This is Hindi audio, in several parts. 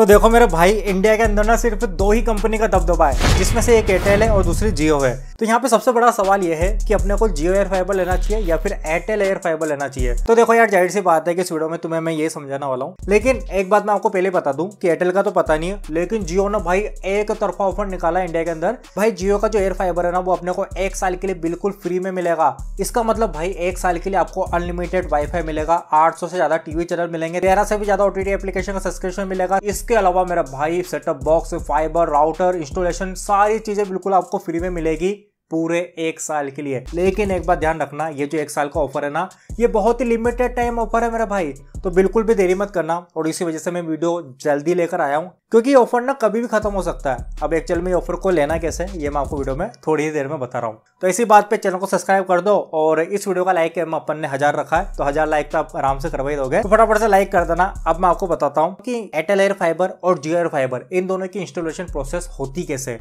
तो देखो मेरे भाई, इंडिया के अंदर ना सिर्फ दो ही कंपनी का दबदबा है, जिसमें से एक एयरटेल है और दूसरी जियो है। तो यहाँ पे सबसे बड़ा सवाल ये है कि अपने को जियो एयर फाइबर लेना चाहिए या फिर एयरटेल एयर फाइबर लेना चाहिए। तो देखो यार, जाहिर सी बात है कि इस वीडियो में तुम्हें मैं ये समझाने वाला हूँ, लेकिन एक बात मैं आपको पहले बता दूं कि एयरटेल का तो पता नहीं है, लेकिन जियो ने भाई एक तरफा ऑफर निकाला इंडिया के अंदर। भाई जियो का जो एयर फाइबर है ना, वो अपने को 1 साल के लिए बिल्कुल फ्री में मिलेगा। इसका मतलब भाई 1 साल के लिए आपको अनलिमिटेड वाईफाई मिलेगा, 800 से ज्यादा टीवी चैनल मिलेंगे, 13 से भी ज्यादा ओटीटी एप्लीकेशन का सब्सक्रिप्शन मिलेगा। इसके अलावा मेरा भाई setup box, fibre, router, installation, सारी चीजें बिल्कुल आपको फ्री में मिलेगी पूरे 1 साल के लिए। लेकिन एक बात ध्यान रखना, ये जो 1 साल का ऑफर है ना, ये बहुत ही लिमिटेड टाइम ऑफर है मेरा भाई, तो बिल्कुल भी देरी मत करना। और इसी वजह से मैं वीडियो जल्दी लेकर आया हूँ, क्योंकि ऑफर ना कभी भी खत्म हो सकता है। अब एक्चुअल में ऑफर को लेना कैसे, ये मैं आपको वीडियो में थोड़ी ही देर में बता रहा हूँ। तो इसी बात पे चैनल को सब्सक्राइब कर दो, और इस वीडियो का लाइक अपन ने 1000 रखा है, तो 1000 लाइक तो आप आराम से करवा ही दोगे, तो फटाफट से लाइक कर देना। अब मैं आपको बताता हूँ कि एयरटेल एयर फाइबर और जियो एयर फाइबर, इन दोनों की इंस्टॉलेशन प्रोसेस होती कैसे।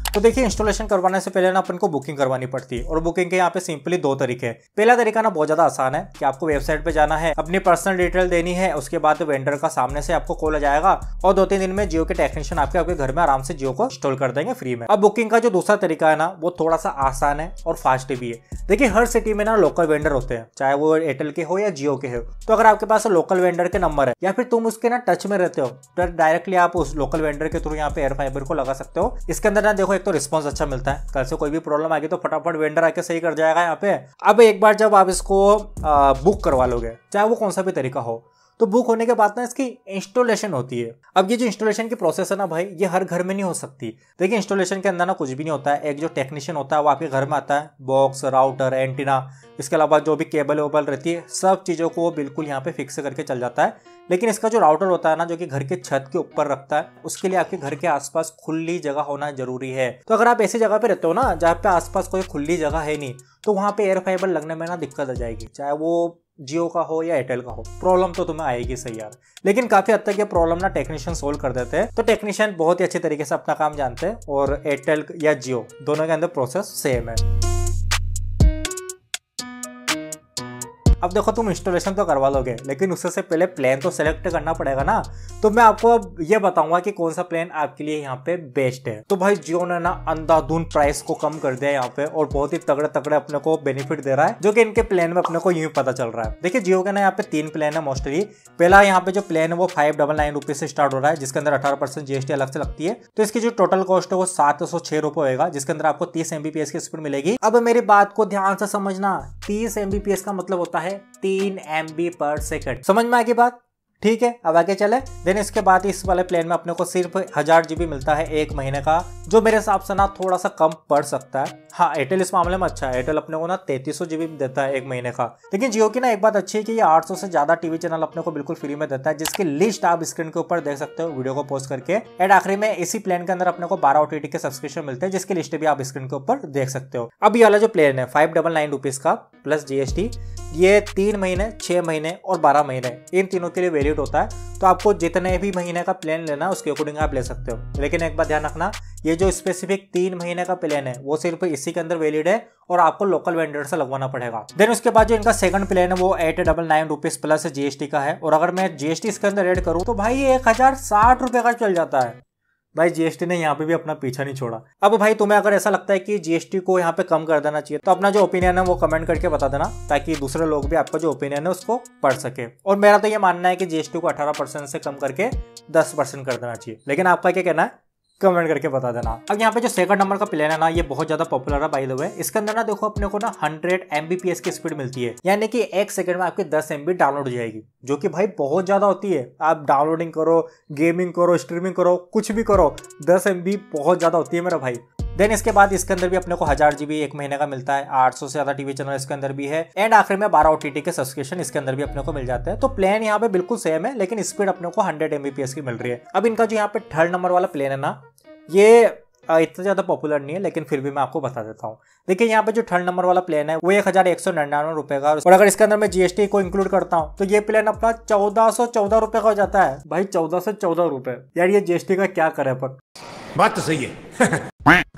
तो देखिए, इंस्टॉलेशन करवाने से पहले ना अपन को बुकिंग करवानी पड़ती है, और बुकिंग के यहाँ पे सिंपली 2 तरीके हैं। पहला तरीका ना बहुत ज्यादा आसान है कि आपको वेबसाइट पे जाना है, अपनी पर्सनल डिटेल देनी है, उसके बाद वेंडर का सामने से आपको कॉल आ जाएगा, और 2-3 दिन में जियो के टेक्नीशियन आपके घर में आराम से जियो को इंस्टॉल कर देंगे फ्री में। अब बुकिंग का जो दूसरा तरीका है ना, वो थोड़ा सा आसान है और फास्ट भी है। देखिए, हर सिटी में ना लोकल वेंडर होते हैं, चाहे वो एयरटेल के हो या जियो के हो। तो अगर आपके पास लोकल वेंडर के नंबर है, या फिर तुम उसके ना टच में रहते हो, तो डायरेक्टली आप उस लोकल वेंडर के थ्रू यहाँ पे एयर फाइबर को लगा सकते हो। इसके अंदर ना देखो, एक तो रिस्पॉन्स अच्छा मिलता है, कल से कोई भी प्रॉब्लम आ गई तो फटाफट वेंडर आके सही कर जाएगा यहाँ पे। अब एक बार जब आप इसको बुक करवा लोगे, चाहे वो कौन सा भी तरीका हो, तो बुक होने के बाद ना इसकी इंस्टॉलेशन होती है। अब ये जो इंस्टॉलेशन की प्रोसेस है ना भाई, ये हर घर में नहीं हो सकती। देखिए, इंस्टॉलेशन के अंदर ना कुछ भी नहीं होता है, एक जो टेक्नीशियन होता है वो आपके घर में आता है, बॉक्स, राउटर, एंटीना, इसके अलावा जो भी केबल वेबल रहती है, सब चीज़ों को वो बिल्कुल यहाँ पे फिक्स करके चल जाता है। लेकिन इसका जो राउटर होता है ना, जो कि घर के छत के ऊपर रखता है, उसके लिए आपके घर के आसपास खुली जगह होना जरूरी है। तो अगर आप ऐसी जगह पे रहते हो ना जहाँ पे आसपास कोई खुली जगह है नहीं, तो वहाँ पे एयर फाइबर लगने में ना दिक्कत आ जाएगी, चाहे वो जियो का हो या एयरटेल का हो। प्रॉब्लम तो तुम्हें आएगी सही यार, लेकिन काफी हद तक ये प्रॉब्लम ना टेक्नीशियन सोल्व कर देते हैं। तो टेक्नीशियन बहुत ही अच्छे तरीके से अपना काम जानते हैं, और एयरटेल या जियो दोनों के अंदर प्रोसेस सेम है। अब देखो, तुम इंस्टॉलेशन तो करवा लोगे, लेकिन उससे पहले प्लान तो सेलेक्ट करना पड़ेगा ना। तो मैं आपको अब ये बताऊंगा कि कौन सा प्लान आपके लिए यहाँ पे बेस्ट है। तो भाई जियो ने ना अंधाधुंध प्राइस को कम कर दिया यहाँ पे, और बहुत ही तगड़े तगड़े अपने को बेनिफिट दे रहा है, जो कि इनके प्लान में अपने को यूं पता चल रहा है। देखिए, जियो के ना यहाँ पे 3 प्लान है मोस्टली। पहला यहाँ पे जो प्लान है वो 599 रुपीज से स्टार्ट हो रहा है, जिसके अंदर 18% जीएसटी अलग से लगती है। तो इसकी जो टोटल कॉस्ट है वो 706 रुपए होगा, जिसके अंदर आपको 30 MBPS की स्पीड मिलेगी। अब मेरी बात को ध्यान से समझना, 30 MBPS का मतलब होता है 3 MB/सेकंड। समझ में आ गई बात? ठीक है, अब आगे चले। देन इसके बाद इस वाले प्लान में अपने को सिर्फ 1000 GB मिलता है 1 महीने का, जो मेरे हिसाब से ना थोड़ा सा कम पड़ सकता है। हाँ, एयरटेल इस मामले में अच्छा है, एयरटेल अपने को ना 3300 GB देता है 1 महीने का। लेकिन जियो की ना एक बात अच्छी है कि ये 800 से ज्यादा टीवी चैनल अपने को बिल्कुल फ्री में देता है, जिसकी लिस्ट आप स्क्रीन के ऊपर देख सकते हो वीडियो को पॉज करके। एंड आखिरी में इसी प्लान के अंदर अपने को 12 OTT के सब्सक्रिप्शन मिलते हैं, जिसकी लिस्ट भी आप स्क्रीन के ऊपर देख सकते हो। अब ये वाला जो प्लान है 599 रुपीज का प्लस जीएसटी, ये 3 महीने, 6 महीने और 12 महीने, इन तीनों के लिए वैलिड होता है। तो आपको जितने भी महीने का प्लान लेना है उसके अकॉर्डिंग आप ले सकते हो। लेकिन एक बात ध्यान रखना, ये जो स्पेसिफिक 3 महीने का प्लान है वो सिर्फ इसी के अंदर वैलिड है, और आपको लोकल वेंडर से लगवाना पड़ेगा। देन उसके बाद जो इनका सेकंड प्लान है वो 899 रुपीज प्लस जीएसटी का है, और अगर मैं जीएसटी इसके अंदर ऐड करूँ तो भाई ये 1060 रुपए का चल जाता है। भाई जीएसटी ने यहाँ पे भी अपना पीछा नहीं छोड़ा। अब भाई तुम्हें अगर ऐसा लगता है कि जीएसटी को यहाँ पे कम कर देना चाहिए, तो अपना जो ओपिनियन है वो कमेंट करके बता देना, ताकि दूसरे लोग भी आपका जो ओपिनियन है उसको पढ़ सके। और मेरा तो ये मानना है कि जीएसटी को 18% से कम करके 10% कर देना चाहिए, लेकिन आपका क्या कहना है कमेंट करके बता देना। अब यहाँ पे जो सेकंड नंबर का प्लान है ना, ये बहुत ज्यादा पॉपुलर है बाय द वे। इसके अंदर ना देखो, अपने को ना 100 MBPS की स्पीड मिलती है, यानी कि 1 सेकंड में आपकी 10 MB डाउनलोड हो जाएगी, जो कि भाई बहुत ज्यादा होती है। आप डाउनलोडिंग करो, गेमिंग करो, स्ट्रीमिंग करो, कुछ भी करो, 10 MB बहुत ज्यादा होती है मेरा भाई। देन इसके बाद इसके अंदर भी अपने को 1000 GB 1 महीने का मिलता है, 800 से ज्यादा टीवी चैनल इसके अंदर भी है, एंड आखिर में 12 OTT के सब्सक्रिप्शन इसके अंदर भी अपने को मिल जाते हैं। तो प्लान यहाँ पे बिल्कुल सेम है, लेकिन स्पीड अपने को 100 MBPS की मिल रही है। अब इनका जो यहाँ पे 3rd नंबर वाला प्लान है ना, ये इतना ज्यादा पॉपुलर नहीं है, लेकिन फिर भी मैं आपको बता देता हूँ। देखिए, यहाँ पे जो 3rd नंबर वाला प्लान है वो 1199 रुपए का, और अगर इसके अंदर मैं जीएसटी को इंक्लूड करता हूँ तो ये प्लान अपना 1414 रुपए का हो जाता है। भाई 1414 रुपए, यार ये जीएसटी का क्या करे पर। बात तो सही है।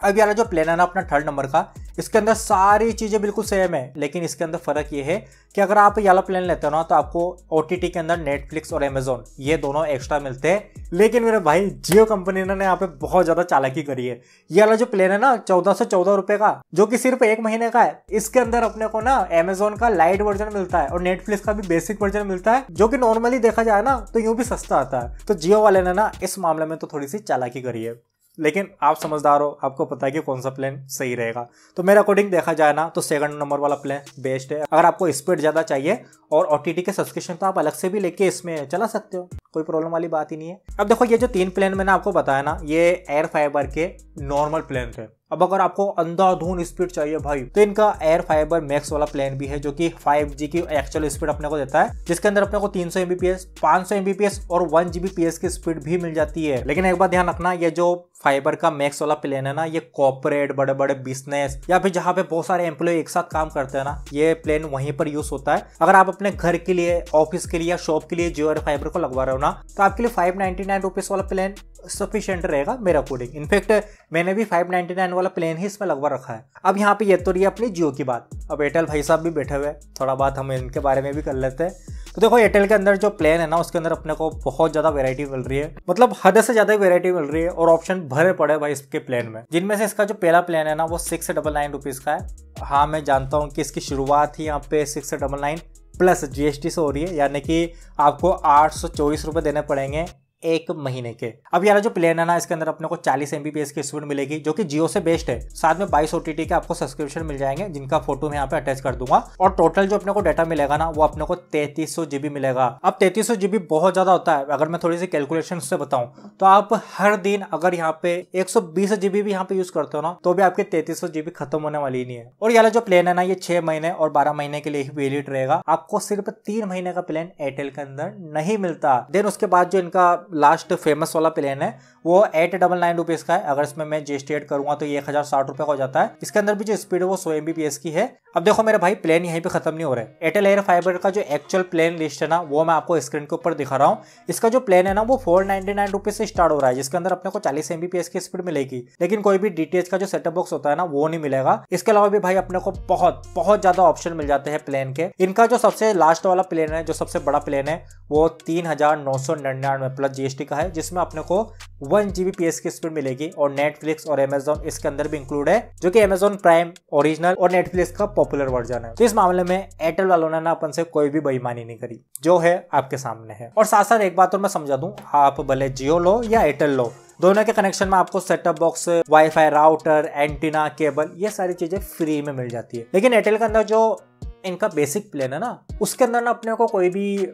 अब यार जो प्लान है ना अपना 3rd नंबर का, इसके अंदर सारी चीजें बिल्कुल सेम है, लेकिन इसके अंदर फर्क ये है कि अगर आप ये वाला प्लान लेते हो ना तो आपको OTT के अंदर नेटफ्लिक्स और Amazon ये दोनों एक्स्ट्रा मिलते हैं। लेकिन मेरे भाई जियो कंपनी ने यहाँ पे बहुत ज्यादा चालाकी करी है। ये वाला जो प्लान है ना 14 से 14 रुपए का, जो कि सिर्फ 1 महीने का है, इसके अंदर अपने को ना Amazon का लाइट वर्जन मिलता है और नेटफ्लिक्स का भी बेसिक वर्जन मिलता है, जो कि नॉर्मली देखा जाए ना तो यूं भी सस्ता आता है। तो जियो वाले ने ना इस मामले में तो थोड़ी सी चालाकी करी है, लेकिन आप समझदार हो, आपको पता है कि कौन सा प्लान सही रहेगा। तो मेरे अकॉर्डिंग देखा जाए ना तो 2nd नंबर वाला प्लान बेस्ट है। अगर आपको स्पीड ज्यादा चाहिए और OTT के सब्सक्रिप्शन तो आप अलग से भी लेके इसमें चला सकते हो, कोई प्रॉब्लम वाली बात ही नहीं है। अब देखो ये जो 3 प्लान मैंने आपको बताया ना, ये एयर फाइबर के नॉर्मल प्लान थे। अब अगर आपको अंधाधुन स्पीड चाहिए भाई तो इनका एयर फाइबर मैक्स वाला प्लान भी है, जो कि 5G की एक्चुअल स्पीड अपने को देता है, जिसके अंदर अपने को 300 MBPS, 500 MBPS और 1 Gbps की स्पीड भी मिल जाती है। लेकिन एक बात ध्यान रखना, ये जो फाइबर का मैक्स वाला प्लान है ना, ये कॉर्पोरेट, बड़े बड़े बिजनेस या फिर जहां पे बहुत सारे एम्प्लॉय एक साथ काम करते हैं ना, ये प्लान वहीं पर यूज होता है। अगर आप अपने घर के लिए, ऑफिस के लिए या शॉप के लिए जियो एयर फाइबर को लगवा रहे हो ना, तो आपके लिए 599 रुपीज वाला प्लान सफिशिएंट रहेगा मेरे अकॉर्डिंग। इनफैक्ट मैंने भी 599 वाला प्लान ही इसमें लगवा रखा है। अब यहाँ पे ये तो रही अपनी जियो की बात। अब एयरटेल भाई साहब भी बैठे हुए, थोड़ा बात हम इनके बारे में भी कर लेते हैं। तो देखो एयरटेल के अंदर जो प्लान है ना, उसके अंदर अपने को बहुत ज्यादा वैरायटी मिल रही है, मतलब हद से ज्यादा वैरायटी मिल रही है और ऑप्शन भरे पड़े भाई इसके प्लान में। जिनमें से इसका जो पहला प्लान है ना वो 699 रुपीज का है। हाँ मैं जानता हूँ कि इसकी शुरुआत ही यहाँ पे 699 प्लस GST से हो रही है, यानी कि आपको 824 रुपए देने पड़ेंगे 1 महीने के। अब यार जो प्लान है ना, इसके अंदर अपने को 40 MBPS की स्पीड मिलेगी, जो कि जियो से बेस्ट है। साथ में 22 OTT के आपको सब्सक्रिप्शन मिल जाएंगे, जिनका फोटो मैं यहाँ पे अटैच कर दूंगा। और टोटल जो अपने को डाटा मिलेगा ना, वो अपने को 3300 GB मिलेगा। अब 3300 GB बहुत ज्यादा होता है। अगर मैं थोड़ी सी कैलकुलेशन से बताऊं तो आप हर दिन अगर यहाँ पे 120 GB भी यहाँ पे यूज करते हो ना, तो भी आपके 3300 GB खत्म होने वाली नहीं है। और यार जो प्लान है ना, ये 6 महीने और 12 महीने के लिए ही वैलिड रहेगा। आपको सिर्फ 3 महीने का प्लान एयरटेल के अंदर नहीं मिलता। देन उसके बाद जो इनका लास्ट फेमस वाला प्लान है वो 899 रुपीज का है। अगर इसमें मैं GST ऐड करूंगा तो ये 1060 रुपए का हो जाता है। इसके अंदर भी जो स्पीड है वो 100 MBPS की है। अब देखो मेरे भाई प्लान यहीं पे खत्म नहीं हो रहा है। एयरटेल एयर फाइबर का जो एक्चुअल प्लान लिस्ट है ना, वो मैं आपको स्क्रीन के ऊपर दिखा रहा हूँ। इसका जो प्लान है ना वो 499 रुपीज से स्टार्ट हो रहा है, जिसके अंदर अपने को 40 MBPS की स्पीड मिलेगी। लेकिन कोई भी DTH का जो सेटअप बॉक्स होता है ना, वो नहीं मिलेगा। इसके अलावा भी भाई अपने को बहुत ज्यादा ऑप्शन मिल जाते हैं प्लान के। इनका जो सबसे लास्ट वाला प्लान है, जो सबसे बड़ा प्लान है, वो 3999 प्लस GST का है, जिसमें अपने को 1 Gbps की स्पीड मिलेगी। और नेटफ्लिक्स और Amazon इसके अंदर भी इंक्लूड है, जो कि Amazon प्राइम ओरिजिनल और नेटफ्लिक्स का पॉपुलर वर्जन है। तो इस मामले में एयरटेल वालों ने ना अपन से कोई भी बेईमानी नहीं करी, जो है आपके सामने है। और साथ साथ एक बात और मैं समझा दूं, आप भले जियो लो या एयरटेल लो, दोनों के कनेक्शन में आपको setup box, wifi, router, antenna, cable, ये सारी चीजें फ्री में मिल जाती है। लेकिन एयरटेल के अंदर जो इनका बेसिक प्लान है ना, उसके अंदर ना अपने को कोई भी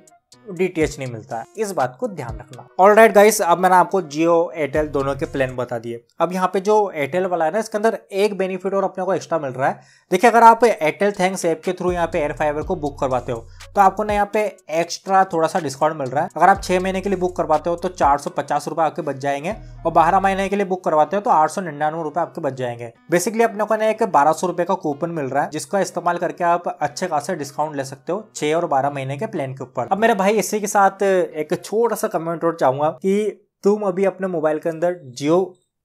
DTH नहीं मिलता है। इस बात को ध्यान रखना। ऑलराइट गाइस, अब मैंने आपको जियो एयरटेल दोनों के प्लान बता दिए। अब यहाँ पे जो एयरटेल वाला है ना, इसके अंदर एक बेनिफिट और अपने को एक्स्ट्रा मिल रहा है। देखिए अगर आप एयरटेल थैंक्स ऐप के थ्रू यहाँ पे एयर फाइबर को बुक करवाते हो तो आपको ना यहाँ पे एक्स्ट्रा थोड़ा सा डिस्काउंट मिल रहा है। अगर आप 6 महीने के लिए बुक करवाते हो तो 450 रुपए आपके बच जाएंगे, और 12 महीने के लिए बुक करवाते हो तो 899 रुपए आपके बच जाएंगे। बेसिकली अपने को ना एक 1200 रुपए का कूपन मिल रहा है, जिसका इस्तेमाल करके आप अच्छे खासे डिस्काउंट ले सकते हो 6 और 12 महीने के प्लान के ऊपर। अब मेरे भाई इसी के साथ एक छोटा सा कमेंट और चाहूंगा कि तुम अभी अपने मोबाइल के अंदर जियो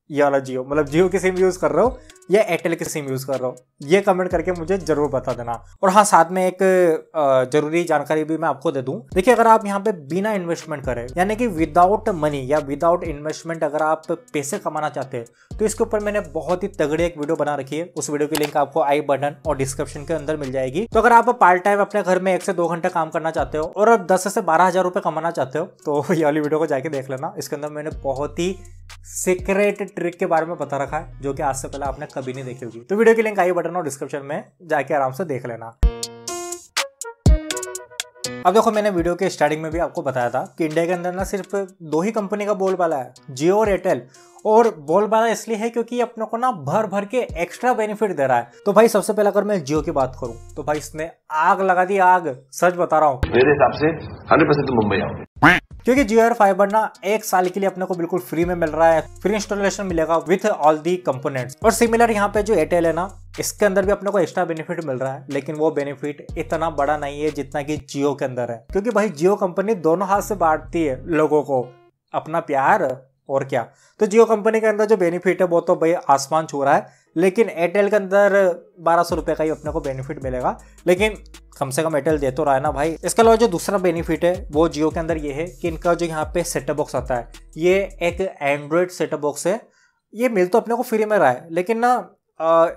मतलब जियो की सिम यूज कर रहे हो या एयरटेल की सिम यूज कर रहे हो, ये कमेंट करके मुझे जरूर बता देना। और हाँ, साथ में एक जरूरी जानकारी भी मैं आपको दे दूं। देखिए अगर आप यहाँ पे बिना इन्वेस्टमेंट करें, यानी कि विदाउट मनी या विदाउट इन्वेस्टमेंट अगर आप पैसे कमाना चाहते हैं, तो इसके ऊपर मैंने बहुत ही तगड़ी एक वीडियो बना रखी है। उस वीडियो की लिंक आपको आई बटन और डिस्क्रिप्शन के अंदर मिल जाएगी। तो अगर आप पार्ट टाइम अपने घर में 1 से 2 घंटे काम करना चाहते हो और 10 से 12 हजार रुपए कमाना चाहते हो, तो ये वाली वीडियो को जाके देख लेना। इसके अंदर मैंने बहुत ही सीक्रेट ट्रिक के बारे में बता रखा है, जो कि आज से पहले आपने कभी नहीं देखी होगी। तो वीडियो की लिंक आई बटन और डिस्क्रिप्शन में जाके आराम से देख लेना। अब देखो मैंने वीडियो के स्टार्टिंग में भी आपको बताया था कि इंडिया के अंदर ना सिर्फ 2 ही कंपनी का बोलबाला है, जियो और एयरटेल। और बोलबाला इसलिए है क्योंकि अपने को ना भर के एक्स्ट्रा बेनिफिट दे रहा है। तो भाई सबसे पहले अगर मैं जियो की बात करूं तो भाई इसने आग लगा दी, आग। सच बता रहा हूं, मेरे हिसाब से 100% मुंबई आओ, क्योंकि जियो एयर फाइबर ना 1 साल के लिए अपने को बिल्कुल फ्री में मिल रहा है। फ्री इंस्टॉलेशन मिलेगा विथ ऑल दी कंपोनेंट्स। और सिमिलर यहाँ पे जो एयरटेल है ना, इसके अंदर भी अपने को एक्स्ट्रा बेनिफिट मिल रहा है, लेकिन वो बेनिफिट इतना बड़ा नहीं है जितना कि जियो के अंदर है। क्योंकि भाई जियो कंपनी दोनों हाथ से बांटती है लोगों को अपना प्यार और क्या। तो जियो कंपनी के अंदर जो बेनिफिट है वो तो भाई आसमान छू रहा है, लेकिन एयरटेल के अंदर 1200 रुपये का ही अपने को बेनिफिट मिलेगा, लेकिन कम से कम एयरटेल दे तो रहा है ना भाई। इसके अलावा जो दूसरा बेनिफिट है वो जियो के अंदर ये है कि इनका जो यहाँ पे सेटअप बॉक्स आता है ये एक एंड्रॉयड सेटअप बॉक्स है। ये मिल तो अपने को फ्री में रहा है, लेकिन ना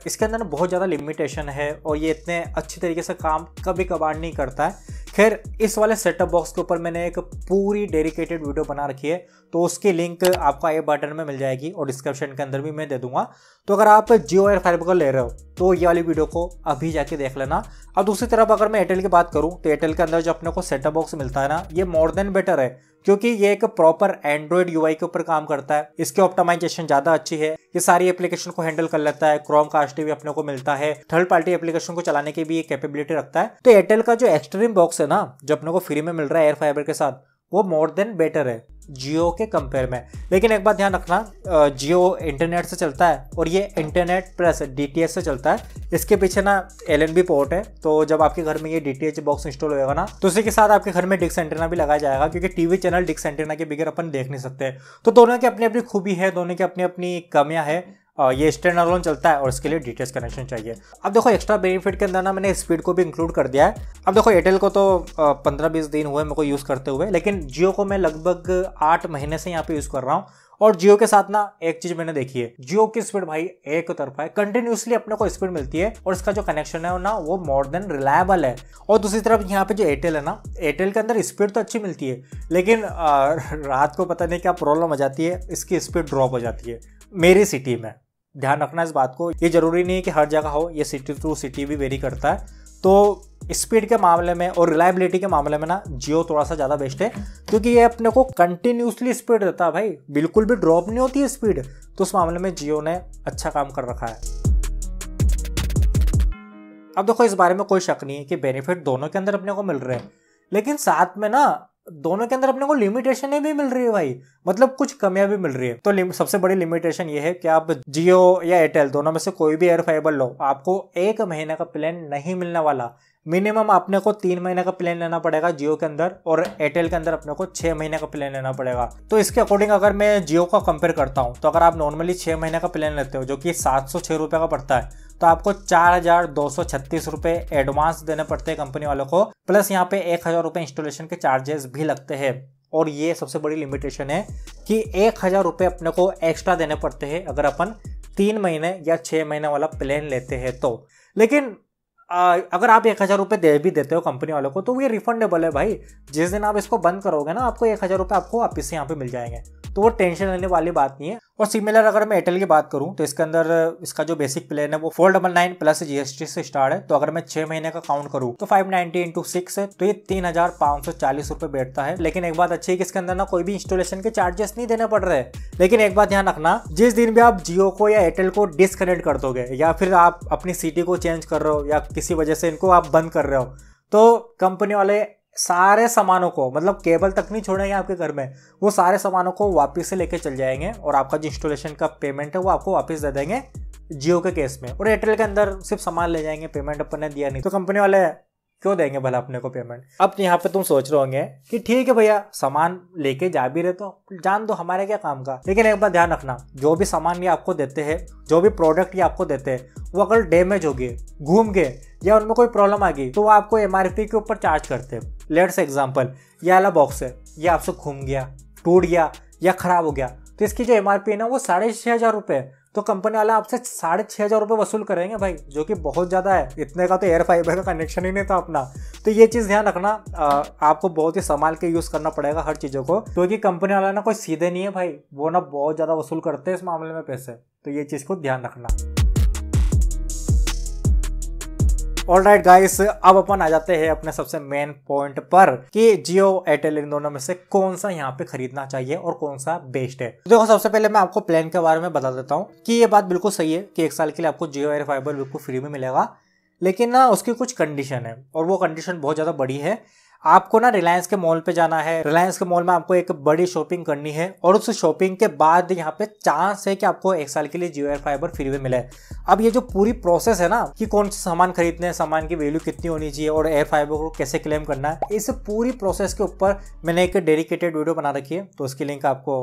इसके अंदर ना बहुत ज़्यादा लिमिटेशन है और ये इतने अच्छी तरीके से काम कभी कभार नहीं करता है। खैर इस वाले सेटअप बॉक्स के ऊपर मैंने एक पूरी डेडिकेटेड वीडियो बना रखी है, तो उसकी लिंक आपको आई बटन में मिल जाएगी और डिस्क्रिप्शन के अंदर भी मैं दे दूंगा। तो अगर आप जियो एयरफाइबर को ले रहे हो तो ये वाली वीडियो को अभी जाके देख लेना। अब दूसरी तरफ अगर मैं एयरटेल की बात करूं तो एयरटेल के अंदर जो अपने को सेटअप बॉक्स मिलता है ना, ये मोर देन बेटर है, क्योंकि ये एक प्रॉपर एंड्रॉयड यूआई के ऊपर काम करता है। इसकी ऑप्टिमाइजेशन ज़्यादा अच्छी है, ये सारी एप्लीकेशन को हैंडल कर लेता है, क्रोमकास्ट भी अपने को मिलता है, थर्ड पार्टी एप्लीकेशन को चलाने की भी ये कैपेबिलिटी रखता है। तो एयरटेल का जो एक्सट्रीम बॉक्स है ना, जो अपने को फ्री में मिल रहा है एयर फाइबर के साथ, वो मोर देन बेटर है जियो के कंपेयर में। लेकिन एक बात ध्यान रखना, जियो इंटरनेट से चलता है और ये इंटरनेट प्लस डीटीएच से चलता है। इसके पीछे ना LNB पोर्ट है, तो जब आपके घर में ये डीटीएच बॉक्स इंस्टॉल होगा ना, तो उसी के साथ आपके घर में डिक्स एंटेना भी लगाया जाएगा, क्योंकि टीवी चैनल डिक्स एंटेना के बगैर अपन देख नहीं सकते। तो दोनों की अपनी अपनी खूबी है, दोनों की अपनी अपनी कमियां है। ये स्टैंड अलोन चलता है और इसके लिए डीटीएच कनेक्शन चाहिए। अब देखो एक्स्ट्रा बेनिफिट के अंदर ना मैंने स्पीड को भी इंक्लूड कर दिया है। अब देखो एयरटेल को तो 15-20 दिन हुए मेरे को यूज़ करते हुए, लेकिन जियो को मैं लगभग 8 महीने से यहाँ पे यूज़ कर रहा हूँ। और जियो के साथ ना एक चीज मैंने देखी है, जियो की स्पीड भाई एक तरफा है, कंटिन्यूसली अपने को स्पीड मिलती है और इसका जो कनेक्शन है ना वो मोर देन रिलायबल है। और दूसरी तरफ यहाँ पे जो एयरटेल है ना, एयरटेल के अंदर स्पीड तो अच्छी मिलती है, लेकिन रात को पता नहीं क्या प्रॉब्लम हो जाती है, इसकी स्पीड ड्रॉप हो जाती है मेरी सिटी में। ध्यान रखना इस बात को, ये जरूरी नहीं है कि हर जगह हो, ये सिटी टू सिटी भी वेरी करता है। तो स्पीड के मामले में और रिलायबिलिटी के मामले में ना जियो थोड़ा सा ज़्यादा बेस्ट है, क्योंकि ये अपने को कंटिन्यूसली स्पीड देता है भाई, बिल्कुल भी ड्रॉप नहीं होती है स्पीड। तो उस मामले में जियो ने अच्छा काम कर रखा है। अब देखो इस बारे में कोई शक नहीं है कि बेनिफिट दोनों के अंदर अपने को मिल रहे हैं, लेकिन साथ में ना दोनों के अंदर अपने को लिमिटेशन भी मिल रही है भाई, मतलब कुछ कमियां भी मिल रही है। तो सबसे बड़ी लिमिटेशन ये है कि आप जियो या एयरटेल दोनों में से कोई भी एयर फाइबर लो, आपको 1 महीने का प्लान नहीं मिलने वाला। मिनिमम आपने को 3 महीने का प्लान लेना पड़ेगा जियो के अंदर, और एयरटेल के अंदर अपने को 6 महीने का प्लान लेना पड़ेगा। तो इसके अकॉर्डिंग अगर मैं जियो का कंपेयर करता हूँ, तो अगर आप नॉर्मली 6 महीने का प्लान लेते हो जो कि 706 रुपये का पड़ता है, तो आपको 4236 रुपये एडवांस देने पड़ते हैं कंपनी वालों को, प्लस यहाँ पे 1000 रुपये इंस्टॉलेशन के चार्जेस भी लगते हैं। और ये सबसे बड़ी लिमिटेशन है कि 1000 रुपये अपने को एक्स्ट्रा देने पड़ते हैं अगर अपन 3 महीने या 6 महीने वाला प्लान लेते हैं तो। लेकिन अगर आप 1000 रुपये दे भी देते हो कंपनी वालों को, तो ये रिफंडेबल है भाई। जिस दिन आप इसको बंद करोगे ना, आपको 1000 रुपये आपको वापस से यहाँ पे मिल जाएंगे, तो वो टेंशन लेने वाली बात नहीं है। और सिमिलर अगर मैं एयरटेल की बात करूं तो इसके अंदर इसका जो बेसिक प्लान है वो 499 प्लस GST से स्टार्ट है। तो अगर मैं 6 महीने का काउंट करूं तो 590 × 6 है, तो ये 3540 रुपये बैठता है। लेकिन एक बात अच्छी है कि इसके अंदर ना कोई भी इंस्टॉलेशन के चार्जेस नहीं देने पड़ रहे। लेकिन एक बात ध्यान रखना, जिस दिन भी आप जियो को या एयरटेल को डिसकनेक्ट कर दोगे, या फिर आप अपनी सिटी को चेंज कर रहे हो या किसी वजह से इनको आप बंद कर रहे हो, तो कंपनी वाले सारे सामानों को, मतलब केबल तक नहीं छोड़ेंगे आपके घर में, वो सारे सामानों को वापस से लेके चल जाएंगे और आपका जो इंस्टॉलेशन का पेमेंट है वो आपको वापस दे देंगे जियो के केस में। और एयरटेल के अंदर सिर्फ सामान ले जाएंगे, पेमेंट अपन ने दिया नहीं, तो कंपनी वाले क्यों देंगे भला अपने को पेमेंट। अब यहाँ पे तुम सोच रहे होंगे कि ठीक है भैया, सामान लेके जा भी रहे तो जान दो, हमारे क्या काम का। लेकिन एक बात ध्यान रखना, जो भी सामान ये आपको देते हैं, जो भी प्रोडक्ट ये आपको देते हैं, वो अगर डैमेज हो गए, घूम गए या उनमें कोई प्रॉब्लम आ गई, तो वो आपको MRP के ऊपर चार्ज करते हैं। लेट्स एग्जांपल, ये वाला बॉक्स है, ये आपसे घूम गया, टूट गया या खराब हो गया, तो इसकी जो MRP है ना वो 6500 रुपये। तो कंपनी वाला आपसे 6500 रुपये वसूल करेंगे भाई, जो कि बहुत ज़्यादा है। इतने का तो एयर फाइबर का कनेक्शन ही नहीं था अपना। तो ये चीज़ ध्यान रखना, आपको बहुत ही संभाल के यूज़ करना पड़ेगा हर चीज़ों को, क्योंकि कंपनी वाला ना कोई सीधे नहीं है भाई, वो ना बहुत ज़्यादा वसूल करते हैं इस मामले में पैसे। तो ये चीज़ को ध्यान रखना। ऑलराइट गाइस, अब अपन आ जाते हैं अपने सबसे मेन पॉइंट पर कि जियो एयरटेल इन दोनों में से कौन सा यहाँ पे खरीदना चाहिए और कौन सा बेस्ट है। तो देखो, सबसे पहले मैं आपको प्लान के बारे में बता देता हूँ कि ये बात बिल्कुल सही है कि 1 साल के लिए आपको जियो एयर फाइबर बिल्कुल फ्री में मिलेगा, लेकिन ना उसकी कुछ कंडीशन है, और वो कंडीशन बहुत ज़्यादा बड़ी है। आपको ना रिलायंस के मॉल पे जाना है, रिलायंस के मॉल में आपको एक बड़ी शॉपिंग करनी है, और उस शॉपिंग के बाद यहाँ पे चांस है कि आपको 1 साल के लिए जियो एयर फाइबर फ्री में मिले। अब ये जो पूरी प्रोसेस है ना कि कौन सा सामान खरीदने हैं, सामान की वैल्यू कितनी होनी चाहिए और एयर फाइबर को कैसे क्लेम करना है, इस पूरी प्रोसेस के ऊपर मैंने एक डेडिकेटेड वीडियो बना रखी है, तो उसकी लिंक आपको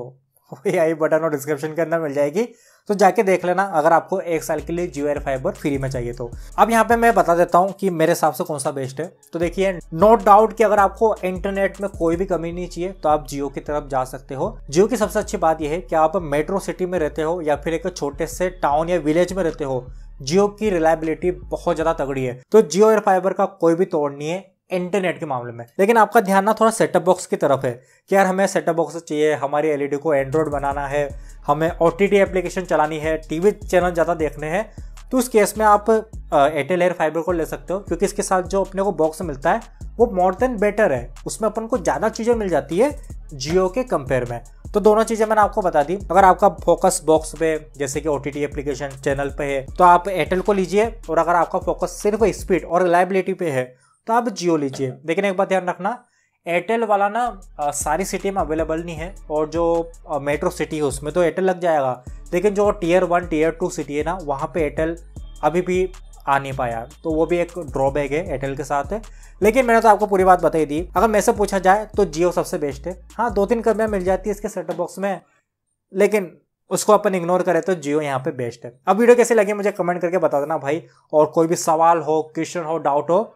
वही आई बटन और डिस्क्रिप्शन के अंदर मिल जाएगी, तो जाके देख लेना अगर आपको 1 साल के लिए जियो एयर फाइबर फ्री में चाहिए तो। अब यहाँ पे मैं बता देता हूँ कि मेरे हिसाब से कौन सा बेस्ट है। तो देखिए, नो डाउट कि अगर आपको इंटरनेट में कोई भी कमी नहीं चाहिए तो आप जियो की तरफ जा सकते हो। जियो की सबसे अच्छी बात यह है कि आप मेट्रो सिटी में रहते हो या फिर एक छोटे से टाउन या विलेज में रहते हो, जियो की रिलायबिलिटी बहुत ज्यादा तगड़ी है। तो जियो एयर फाइबर का कोई भी तोड़ नहीं है इंटरनेट के मामले में। लेकिन आपका ध्यान ना थोड़ा सेटअप बॉक्स की तरफ है कि यार हमें सेटअप बॉक्स चाहिए, हमारी एलईडी को एंड्रॉइड बनाना है, हमें ओटीटी एप्लीकेशन चलानी है, टीवी चैनल ज़्यादा देखने हैं, तो उस केस में आप एयरटेल एयर फाइबर को ले सकते हो, क्योंकि इसके साथ जो अपने को बॉक्स मिलता है वो मोर देन बेटर है। उसमें अपन को ज़्यादा चीज़ें मिल जाती है जियो के कंपेयर में। तो दोनों चीज़ें मैंने आपको बता दी। अगर आपका फोकस बॉक्स पे जैसे कि ओटीटी एप्लीकेशन चैनल पे है तो आप एयरटेल को लीजिए, और अगर आपका फोकस सिर्फ स्पीड और रिलायबिलिटी पे है तो आप जियो लीजिए। लेकिन एक बात ध्यान रखना, एयरटेल वाला ना सारी सिटी में अवेलेबल नहीं है, और जो मेट्रो सिटी है उसमें तो एयरटेल लग जाएगा, लेकिन जो टियर 1 टियर 2 सिटी है ना वहाँ पे एयरटेल अभी भी आ नहीं पाया, तो वो भी एक ड्रॉबैक है एयरटेल के साथ है। लेकिन मैंने तो आपको पूरी बात बताई दी। अगर मेरे से पूछा जाए तो जियो सबसे बेस्ट है। हाँ, 2-3 कमियाँ मिल जाती है इसके सेटअप बॉक्स में, लेकिन उसको अपन इग्नोर करें तो जियो यहाँ पे बेस्ट है। अब वीडियो कैसे लगी मुझे कमेंट करके बता देना भाई, और कोई भी सवाल हो, क्वेश्चन हो, डाउट हो,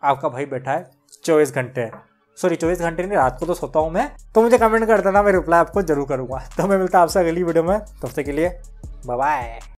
आपका भाई बैठा है 24 घंटे, सॉरी 24 घंटे नहीं, रात को तो सोता हूँ मैं, तो मुझे कमेंट कर देना, मैं रिप्लाई आपको जरूर करूँगा। तो मैं मिलता हूँ आपसे अगली वीडियो में, तब तक के लिए बाय बाय।